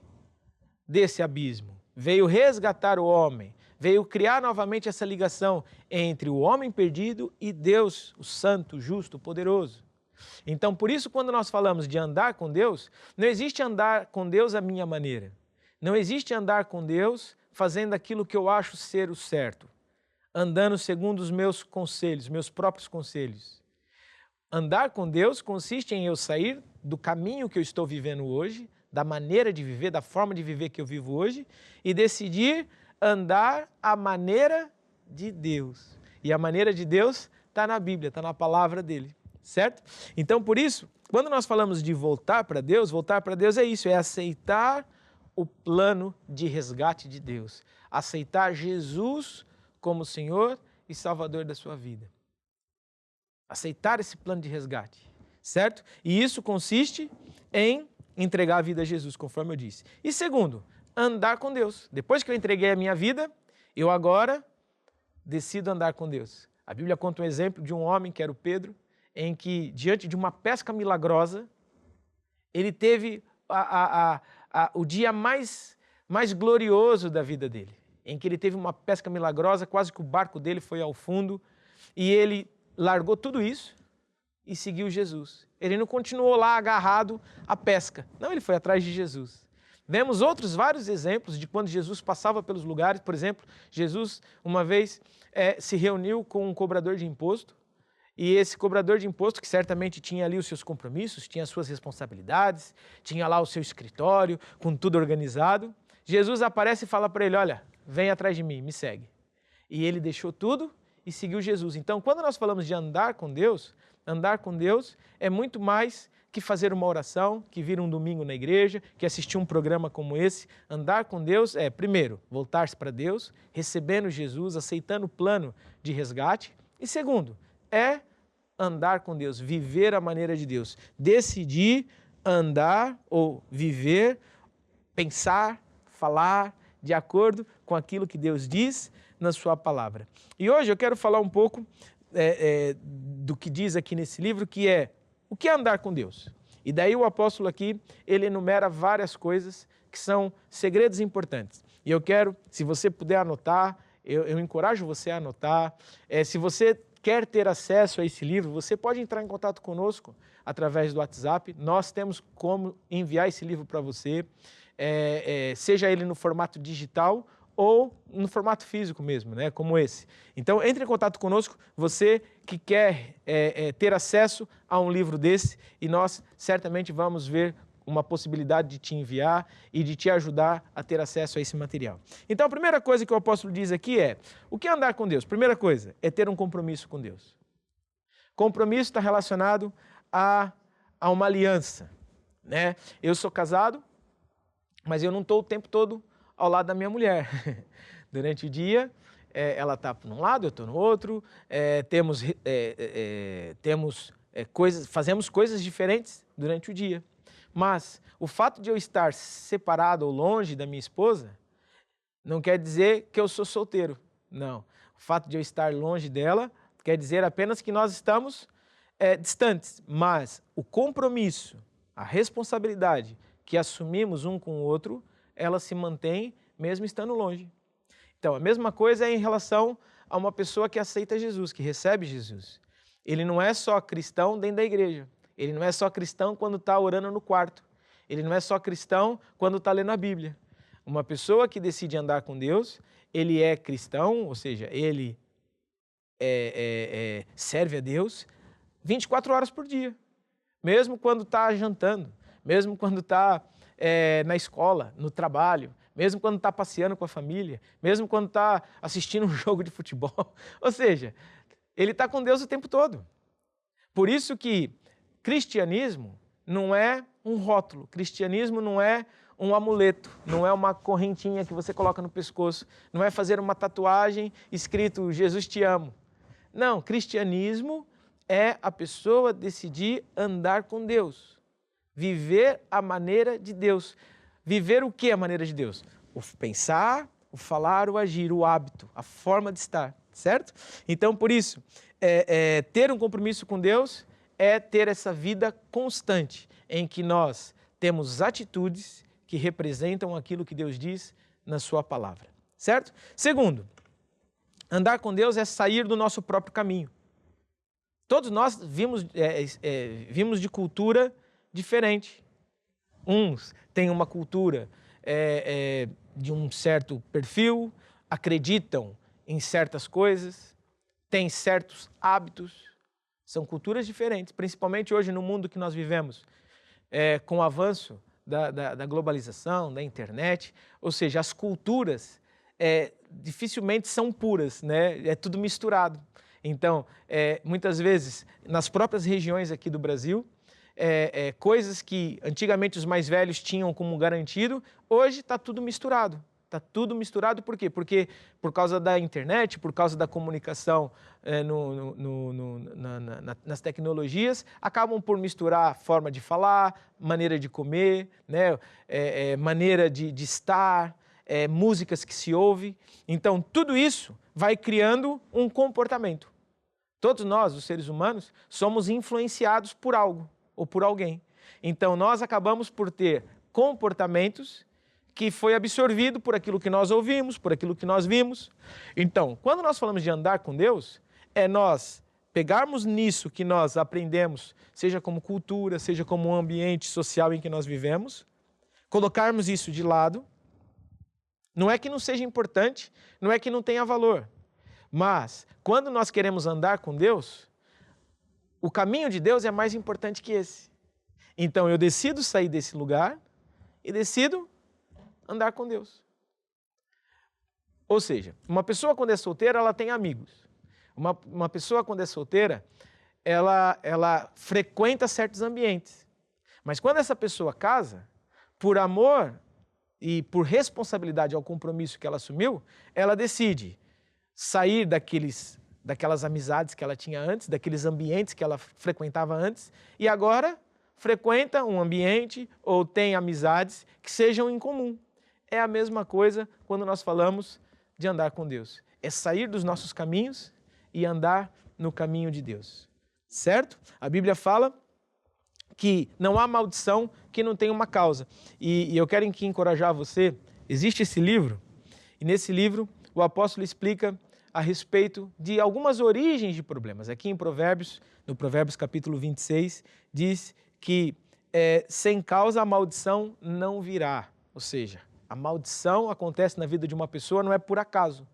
desse abismo. Veio resgatar o homem, veio criar novamente essa ligação entre o homem perdido e Deus, o santo, justo, poderoso. Então, por isso, quando nós falamos de andar com Deus, não existe andar com Deus à minha maneira. Não existe andar com Deus fazendo aquilo que eu acho ser o certo, andando segundo os meus conselhos, meus próprios conselhos. Andar com Deus consiste em eu sair do caminho que eu estou vivendo hoje, da maneira de viver, da forma de viver que eu vivo hoje, e decidir andar à maneira de Deus. E a maneira de Deus está na Bíblia, está na palavra dele. Certo? Então, por isso, quando nós falamos de voltar para Deus é isso, é aceitar o plano de resgate de Deus. Aceitar Jesus como Senhor e Salvador da sua vida. Aceitar esse plano de resgate, certo? E isso consiste em entregar a vida a Jesus, conforme eu disse. E segundo, andar com Deus. Depois que eu entreguei a minha vida, eu agora decido andar com Deus. A Bíblia conta um exemplo de um homem, que era o Pedro, em que, diante de uma pesca milagrosa, ele teve o dia mais glorioso da vida dele, em que ele teve uma pesca milagrosa, quase que o barco dele foi ao fundo, e ele largou tudo isso e seguiu Jesus. Ele não continuou lá agarrado à pesca, não, ele foi atrás de Jesus. Vemos outros vários exemplos de quando Jesus passava pelos lugares. Por exemplo, Jesus uma vez se reuniu com um cobrador de imposto, e esse cobrador de imposto, que certamente tinha ali os seus compromissos, tinha as suas responsabilidades, tinha lá o seu escritório, com tudo organizado, Jesus aparece e fala para ele, olha, vem atrás de mim, me segue. E ele deixou tudo e seguiu Jesus. Então, quando nós falamos de andar com Deus é muito mais que fazer uma oração, que vir um domingo na igreja, que assistir um programa como esse. Andar com Deus é, primeiro, voltar-se para Deus, recebendo Jesus, aceitando o plano de resgate. E segundo, é andar com Deus, viver a maneira de Deus. Decidir andar ou viver, pensar, falar de acordo com aquilo que Deus diz na sua palavra. E hoje eu quero falar um pouco do que diz aqui nesse livro, que é o que é andar com Deus. E daí o apóstolo aqui, ele enumera várias coisas que são segredos importantes. E eu quero, se você puder anotar, eu encorajo você a anotar. Se você quer ter acesso a esse livro, você pode entrar em contato conosco através do WhatsApp. Nós temos como enviar esse livro para você, seja ele no formato digital ou no formato físico mesmo, né, como esse. Então, entre em contato conosco, você que quer ter acesso a um livro desse, e nós certamente vamos ver uma possibilidade de te enviar e de te ajudar a ter acesso a esse material. Então, a primeira coisa que o apóstolo diz aqui é, o que é andar com Deus? Primeira coisa, é ter um compromisso com Deus. Compromisso está relacionado a uma aliança, né? Eu sou casado, mas eu não estou o tempo todo ao lado da minha mulher. Durante o dia, ela está num lado, eu estou no outro, fazemos coisas diferentes durante o dia. Mas o fato de eu estar separado ou longe da minha esposa não quer dizer que eu sou solteiro. Não. O fato de eu estar longe dela quer dizer apenas que nós estamos distantes. Mas o compromisso, a responsabilidade que assumimos um com o outro, ela se mantém mesmo estando longe. Então, a mesma coisa é em relação a uma pessoa que aceita Jesus, que recebe Jesus. Ele não é só cristão dentro da igreja. Ele não é só cristão quando está orando no quarto. Ele não é só cristão quando está lendo a Bíblia. Uma pessoa que decide andar com Deus, ele é cristão, ou seja, ele serve a Deus 24 horas por dia. Mesmo quando está jantando, mesmo quando está na escola, no trabalho, mesmo quando está passeando com a família, mesmo quando está assistindo um jogo de futebol. Ou seja, ele está com Deus o tempo todo. Por isso que cristianismo não é um rótulo, cristianismo não é um amuleto, não é uma correntinha que você coloca no pescoço, não é fazer uma tatuagem escrito Jesus te amo. Não, cristianismo é a pessoa decidir andar com Deus, viver a maneira de Deus. Viver o que a maneira de Deus? O pensar, o falar, o agir, o hábito, a forma de estar, certo? Então, por isso, ter um compromisso com Deus é ter essa vida constante, em que nós temos atitudes que representam aquilo que Deus diz na sua palavra, certo? Segundo, andar com Deus é sair do nosso próprio caminho. Todos nós vimos de cultura diferente. Uns têm uma cultura de um certo perfil, acreditam em certas coisas, têm certos hábitos, são culturas diferentes, principalmente hoje no mundo que nós vivemos, com o avanço da globalização, da internet, ou seja, as culturas dificilmente são puras, né? É tudo misturado. Então, muitas vezes, nas próprias regiões aqui do Brasil, coisas que antigamente os mais velhos tinham como garantido, hoje está tudo misturado. Está tudo misturado por quê? Porque por causa da internet, por causa da comunicação nas tecnologias, acabam por misturar forma de falar, maneira de comer, né? Maneira de estar, músicas que se ouve. Então, tudo isso vai criando um comportamento. Todos nós, os seres humanos, somos influenciados por algo ou por alguém. Então, nós acabamos por ter comportamentos que foi absorvido por aquilo que nós ouvimos, por aquilo que nós vimos. Então, quando nós falamos de andar com Deus, é nós pegarmos nisso que nós aprendemos, seja como cultura, seja como um ambiente social em que nós vivemos, colocarmos isso de lado. Não é que não seja importante, não é que não tenha valor, mas quando nós queremos andar com Deus, o caminho de Deus é mais importante que esse. Então eu decido sair desse lugar e decido andar com Deus. Ou seja, uma pessoa quando é solteira, ela tem amigos. Uma pessoa quando é solteira, ela frequenta certos ambientes. Mas quando essa pessoa casa, por amor e por responsabilidade ao compromisso que ela assumiu, ela decide sair daquelas amizades que ela tinha antes, daqueles ambientes que ela frequentava antes, e agora frequenta um ambiente ou tem amizades que sejam em comum. É a mesma coisa quando nós falamos de andar com Deus. É sair dos nossos caminhos e andar no caminho de Deus. Certo? A Bíblia fala que não há maldição que não tenha uma causa. E eu quero encorajar você. Existe esse livro, e nesse livro o apóstolo explica a respeito de algumas origens de problemas. Aqui em Provérbios, no Provérbios capítulo 26, diz que sem causa a maldição não virá. Ou seja, a maldição acontece na vida de uma pessoa não é por acaso.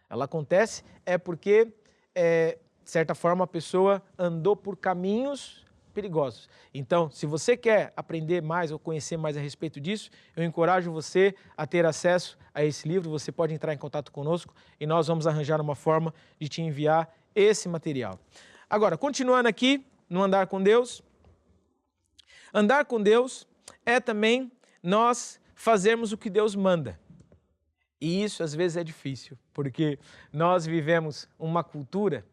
Ela acontece porque, de certa forma, a pessoa andou por caminhos perigosos. Então, se você quer aprender mais ou conhecer mais a respeito disso, eu encorajo você a ter acesso a esse livro. Você pode entrar em contato conosco e nós vamos arranjar uma forma de te enviar esse material. Agora, continuando aqui no andar com Deus. Andar com Deus é também nós fazermos o que Deus manda. E isso às vezes é difícil, porque nós vivemos uma cultura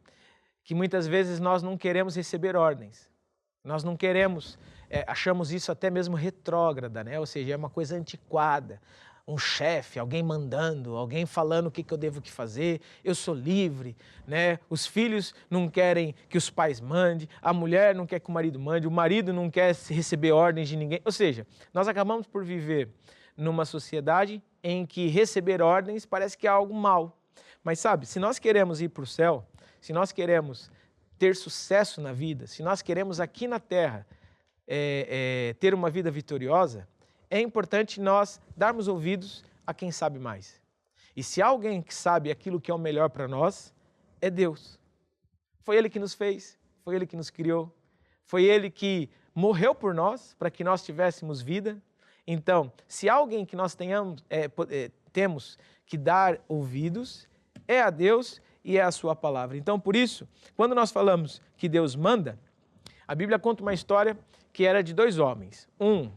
que muitas vezes nós não queremos receber ordens. Nós não queremos, achamos isso até mesmo retrógrada, né? Ou seja, é uma coisa antiquada. Um chefe, alguém mandando, alguém falando o que eu devo fazer, eu sou livre, né? Os filhos não querem que os pais mandem, a mulher não quer que o marido mande, o marido não quer receber ordens de ninguém. Ou seja, nós acabamos por viver numa sociedade em que receber ordens parece que é algo mal. Mas sabe, se nós queremos ir para o céu, se nós queremos ter sucesso na vida, se nós queremos aqui na terra ter uma vida vitoriosa, é importante nós darmos ouvidos a quem sabe mais. E se há alguém que sabe aquilo que é o melhor para nós, é Deus. Foi Ele que nos fez, foi Ele que nos criou, foi Ele que morreu por nós para que nós tivéssemos vida. Então, se há alguém que nós temos que dar ouvidos, é a Deus e é a sua palavra. Então, por isso, quando nós falamos que Deus manda, a Bíblia conta uma história que era de 2 homens. Um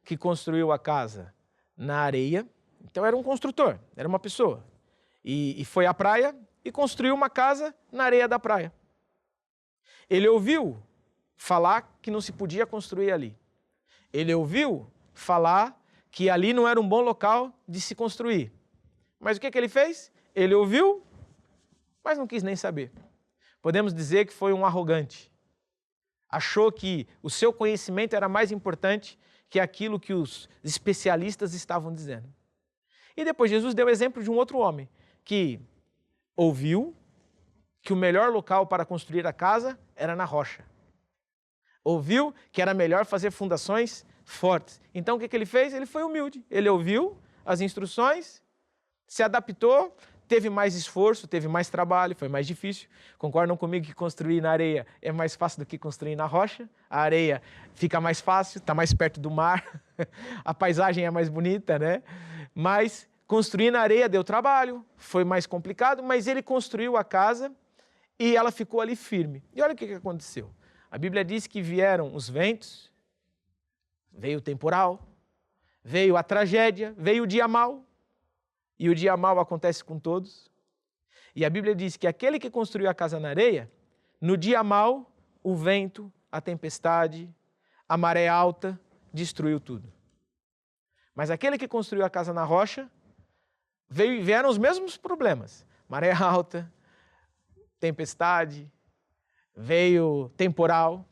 que construiu a casa na areia, então era um construtor, era uma pessoa. E foi à praia e construiu uma casa na areia da praia. Ele ouviu falar que não se podia construir ali. Ele ouviu falar que ali não era um bom local de se construir. Mas o que ele fez? Ele ouviu, mas não quis nem saber. Podemos dizer que foi um arrogante. Achou que o seu conhecimento era mais importante que aquilo que os especialistas estavam dizendo. E depois Jesus deu exemplo de um outro homem que ouviu que o melhor local para construir a casa era na rocha. Ouviu que era melhor fazer fundações fortes. Então o que ele fez? Ele foi humilde. Ele ouviu as instruções, se adaptou, teve mais esforço, teve mais trabalho, foi mais difícil. Concordam comigo que construir na areia é mais fácil do que construir na rocha? A areia fica mais fácil, está mais perto do mar, a paisagem é mais bonita, né? Mas construir na areia deu trabalho, foi mais complicado, mas ele construiu a casa e ela ficou ali firme. E olha o que aconteceu. A Bíblia diz que vieram os ventos, veio o temporal, veio a tragédia, veio o dia mau. E o dia mau acontece com todos. E a Bíblia diz que aquele que construiu a casa na areia, no dia mau, o vento, a tempestade, a maré alta, destruiu tudo. Mas aquele que construiu a casa na rocha, vieram os mesmos problemas. Maré alta, tempestade, veio temporal.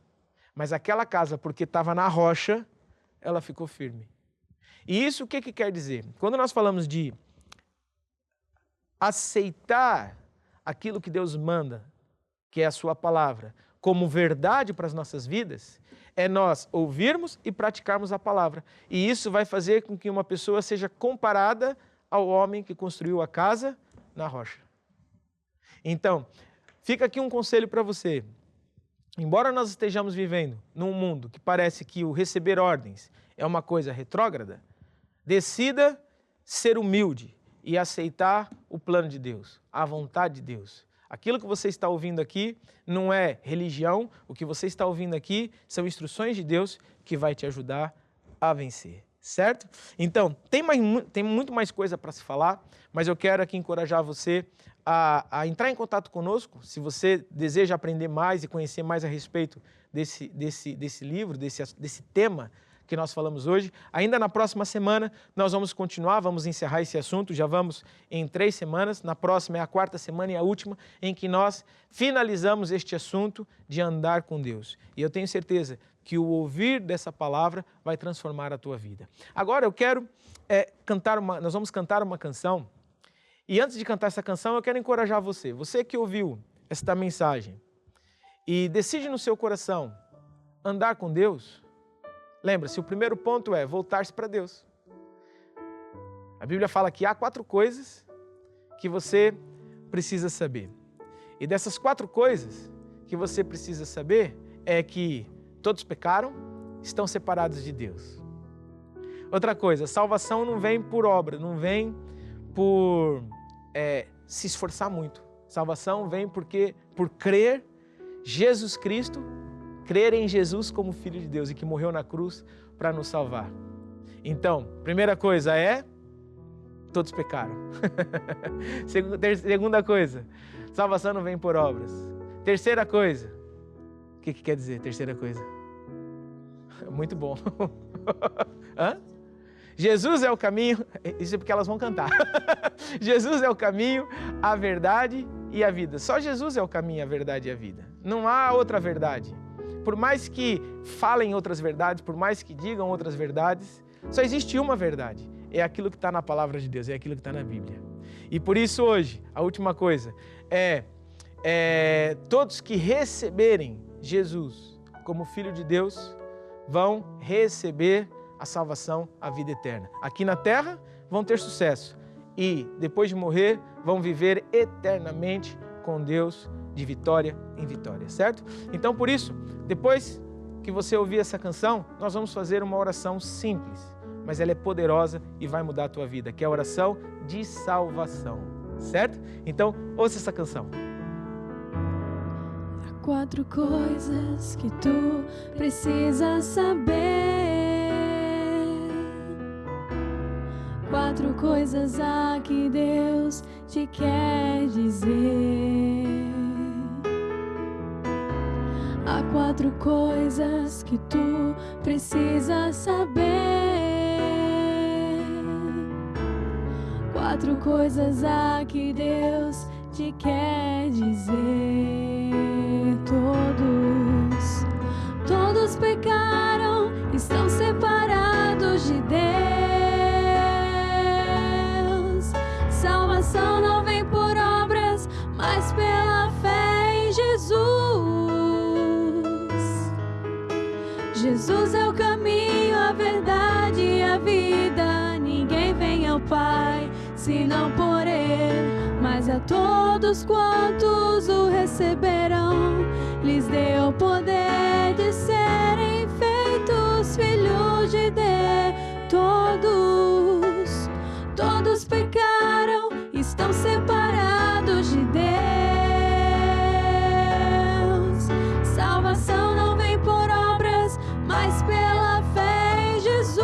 Mas aquela casa, porque estava na rocha, ela ficou firme. E isso o que quer dizer? Quando nós falamos de aceitar aquilo que Deus manda, que é a sua palavra, como verdade para as nossas vidas, é nós ouvirmos e praticarmos a palavra. E isso vai fazer com que uma pessoa seja comparada ao homem que construiu a casa na rocha. Então, fica aqui um conselho para você. Embora nós estejamos vivendo num mundo que parece que o receber ordens é uma coisa retrógrada, decida ser humilde e aceitar o plano de Deus, a vontade de Deus. Aquilo que você está ouvindo aqui não é religião, o que você está ouvindo aqui são instruções de Deus que vai te ajudar a vencer, certo? Então, tem muito mais coisa para se falar, mas eu quero aqui encorajar você a entrar em contato conosco, se você deseja aprender mais e conhecer mais a respeito desse livro, desse tema que nós falamos hoje. Ainda na próxima semana nós vamos continuar, vamos encerrar esse assunto, já vamos em 3 semanas, na próxima é a 4ª semana e a última, em que nós finalizamos este assunto de andar com Deus. E eu tenho certeza que o ouvir dessa palavra vai transformar a tua vida. Agora eu quero nós vamos cantar uma canção, e antes de cantar essa canção eu quero encorajar você que ouviu esta mensagem e decide no seu coração andar com Deus. Lembra-se, o primeiro ponto é voltar-se para Deus. A Bíblia fala que há 4 coisas que você precisa saber. E dessas 4 coisas que você precisa saber é que todos pecaram, estão separados de Deus. Outra coisa, salvação não vem por obra, não vem por se esforçar muito. Salvação vem por crer Jesus Cristo, crer em Jesus como Filho de Deus e que morreu na cruz para nos salvar. Então, primeira coisa é, todos pecaram. Segunda coisa, salvação não vem por obras. Terceira coisa, o que quer dizer terceira coisa? Muito bom. Hã? Jesus é o caminho, isso é porque elas vão cantar. Jesus é o caminho, a verdade e a vida. Só Jesus é o caminho, a verdade e a vida. Não há outra verdade. Por mais que falem outras verdades, por mais que digam outras verdades, só existe uma verdade. é aquilo que está na palavra de Deus, é aquilo que está na Bíblia. E por isso hoje, a última coisa todos que receberem Jesus como Filho de Deus vão receber a salvação, a vida eterna. Aqui na terra vão ter sucesso e depois de morrer vão viver eternamente com Deus de vitória em vitória, certo? Então por isso, depois que você ouvir essa canção, nós vamos fazer uma oração simples, mas ela é poderosa e vai mudar a tua vida, que é a oração de salvação, certo? Então ouça essa canção. 4 coisas que tu precisas saber. 4 coisas que Deus te quer dizer. Há 4 coisas que tu precisas saber. 4 coisas que Deus te quer dizer. Todos pecaram, estão separados de Deus. Salvação não vem por obras, mas pela fé em Jesus. Jesus é o caminho, a verdade e a vida. Ninguém vem ao Pai senão por Ele. Mas a todos quantos o receberão, lhes deu poder de serem feitos filhos de Deus. Todos pecaram, estão separados de Deus. Salvação não vem por obras, mas pela fé em Jesus.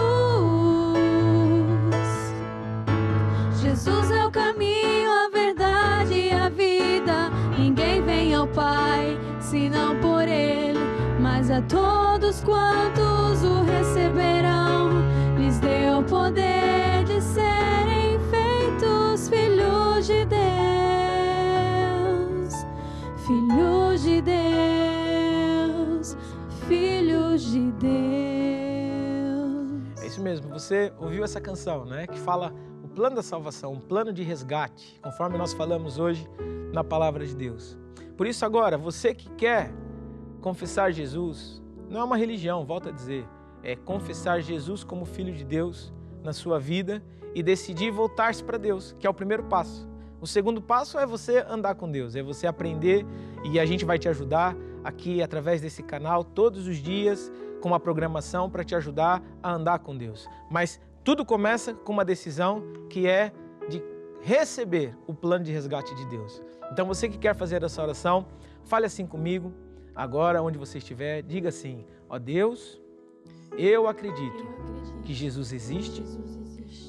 Jesus é o caminho, a verdade e a vida. Ninguém vem ao Pai senão por Ele. Mas a todos quantos o receberão, lhes deu poder de serem feitos filhos de Deus. Filhos de Deus, filhos de Deus. É isso mesmo, você ouviu essa canção, né? Que fala o plano da salvação, um plano de resgate, conforme nós falamos hoje na palavra de Deus. Por isso agora, você que quer confessar Jesus, não é uma religião, volto a dizer, é confessar Jesus como Filho de Deus na sua vida e decidir voltar-se para Deus, que é o primeiro passo. O segundo passo é você andar com Deus, é você aprender e a gente vai te ajudar aqui através desse canal todos os dias com uma programação para te ajudar a andar com Deus. Mas tudo começa com uma decisão que é de receber o plano de resgate de Deus. Então você que quer fazer essa oração, fale assim comigo, agora onde você estiver, diga assim: ó Deus, eu acredito que Jesus existe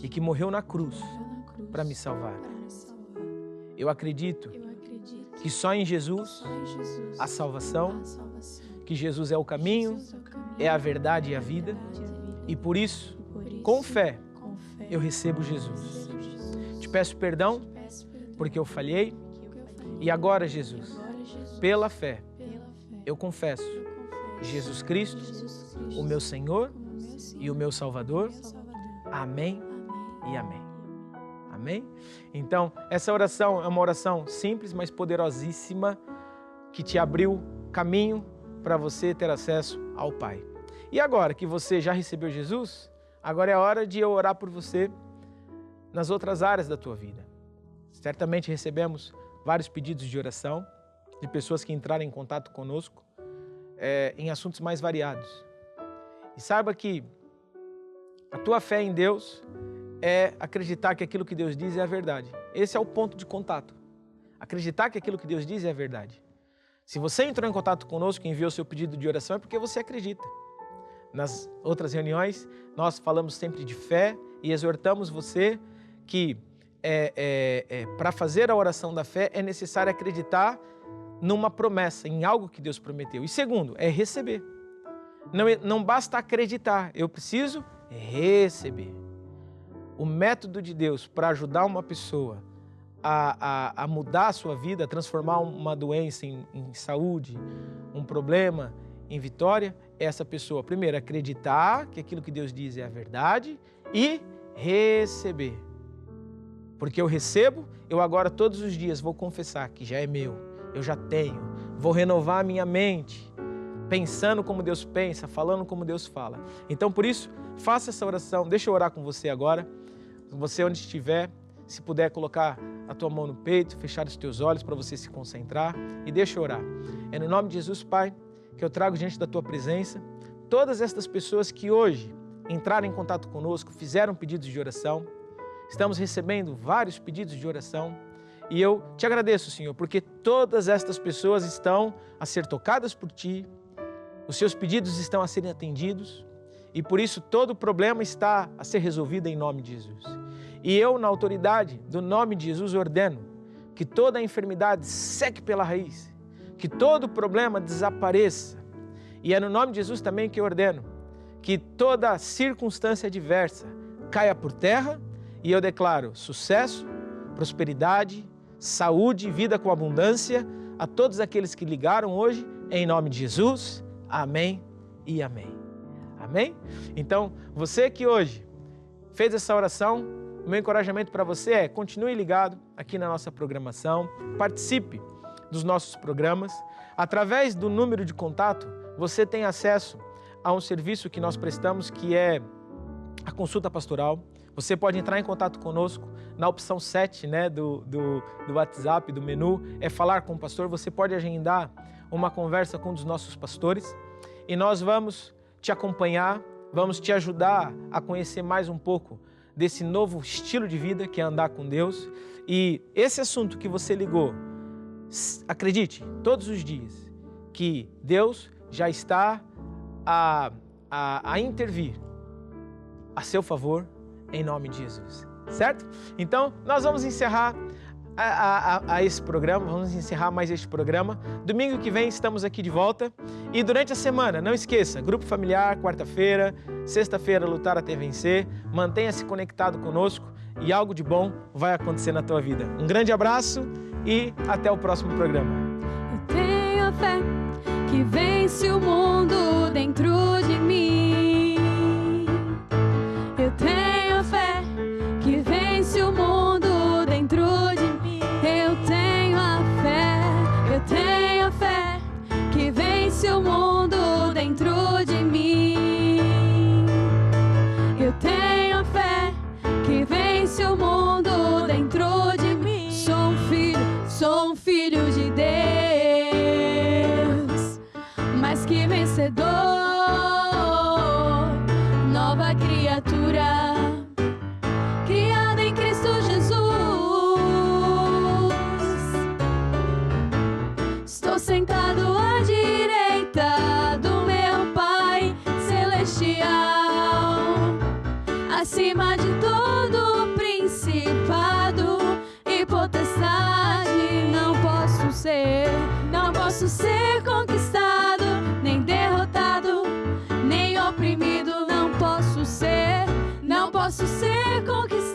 e que morreu na cruz para me salvar. Eu acredito que só em Jesus há salvação, que Jesus é o caminho, é a verdade e a vida, e por isso, com fé, eu recebo Jesus. Te peço perdão porque eu falhei e agora, Jesus, pela fé, eu confesso Jesus Cristo, o meu Senhor e o meu Salvador. Amém e amém. Amém? Então, essa oração é uma oração simples, mas poderosíssima, que te abriu caminho para você ter acesso ao Pai. E agora que você já recebeu Jesus, agora é a hora de eu orar por você nas outras áreas da tua vida. Certamente recebemos vários pedidos de oração de pessoas que entraram em contato conosco em assuntos mais variados. E saiba que a tua fé em Deus é acreditar que aquilo que Deus diz é a verdade. Esse é o ponto de contato. Acreditar que aquilo que Deus diz é a verdade. Se você entrou em contato conosco e enviou seu pedido de oração, é porque você acredita. Nas outras reuniões, nós falamos sempre de fé e exortamos você que para fazer a oração da fé é necessário acreditar numa promessa, em algo que Deus prometeu. E segundo, é receber. Não basta acreditar, eu preciso receber. O método de Deus para ajudar uma pessoa a mudar a sua vida, a transformar uma doença em saúde, um problema em vitória, é essa pessoa, primeiro, acreditar que aquilo que Deus diz é a verdade e receber. Porque eu recebo, eu agora todos os dias vou confessar que já é meu, eu já tenho. Vou renovar a minha mente, pensando como Deus pensa, falando como Deus fala. Então, por isso, faça essa oração. Deixa eu orar com você agora. Você onde estiver, se puder colocar a tua mão no peito, fechar os teus olhos para você se concentrar e deixa eu orar. É no nome de Jesus, Pai, que eu trago diante da tua presença todas estas pessoas que hoje entraram em contato conosco, fizeram pedidos de oração. Estamos recebendo vários pedidos de oração e eu te agradeço, Senhor, porque todas estas pessoas estão a ser tocadas por Ti, os seus pedidos estão a serem atendidos e por isso todo problema está a ser resolvido em nome de Jesus. E eu, na autoridade do nome de Jesus, ordeno que toda a enfermidade seque pela raiz, que todo problema desapareça. E é no nome de Jesus também que eu ordeno que toda circunstância adversa caia por terra e eu declaro sucesso, prosperidade, saúde, vida com abundância a todos aqueles que ligaram hoje, em nome de Jesus. Amém e amém. Amém? Então, você que hoje fez essa oração, o meu encorajamento para você é continue ligado aqui na nossa programação, participe dos nossos programas. Através do número de contato, você tem acesso a um serviço que nós prestamos, que é a consulta pastoral. Você pode entrar em contato conosco na opção 7, do WhatsApp, do menu, é falar com o pastor. Você pode agendar uma conversa com um dos nossos pastores e nós vamos te acompanhar, vamos te ajudar a conhecer mais um pouco desse novo estilo de vida que é andar com Deus. E esse assunto que você ligou, acredite, todos os dias, que Deus já está a intervir a seu favor, em nome de Jesus, certo? Então, nós vamos encerrar esse programa, vamos encerrar mais este programa. Domingo que vem estamos aqui de volta e durante a semana, não esqueça, grupo familiar, quarta-feira, sexta-feira, lutar até vencer. Mantenha-se conectado conosco e algo de bom vai acontecer na tua vida. Um grande abraço e até o próximo programa. Eu tenho a fé que vence o mundo dentro de mim. Eu tenho a fé que vence o mundo dentro de mim. Eu tenho a fé que vence o mundo dentro de mim. Eu tenho a fé que vence o mundo dentro de mim. Sou um filho de Deus, mais que vencedor, nova criatura, criada em Cristo Jesus. Estou sentado à direita do meu Pai Celestial, acima de todo principado e potestade. Não posso ser conquistado, nem derrotado, nem oprimido. Não posso ser conquistado.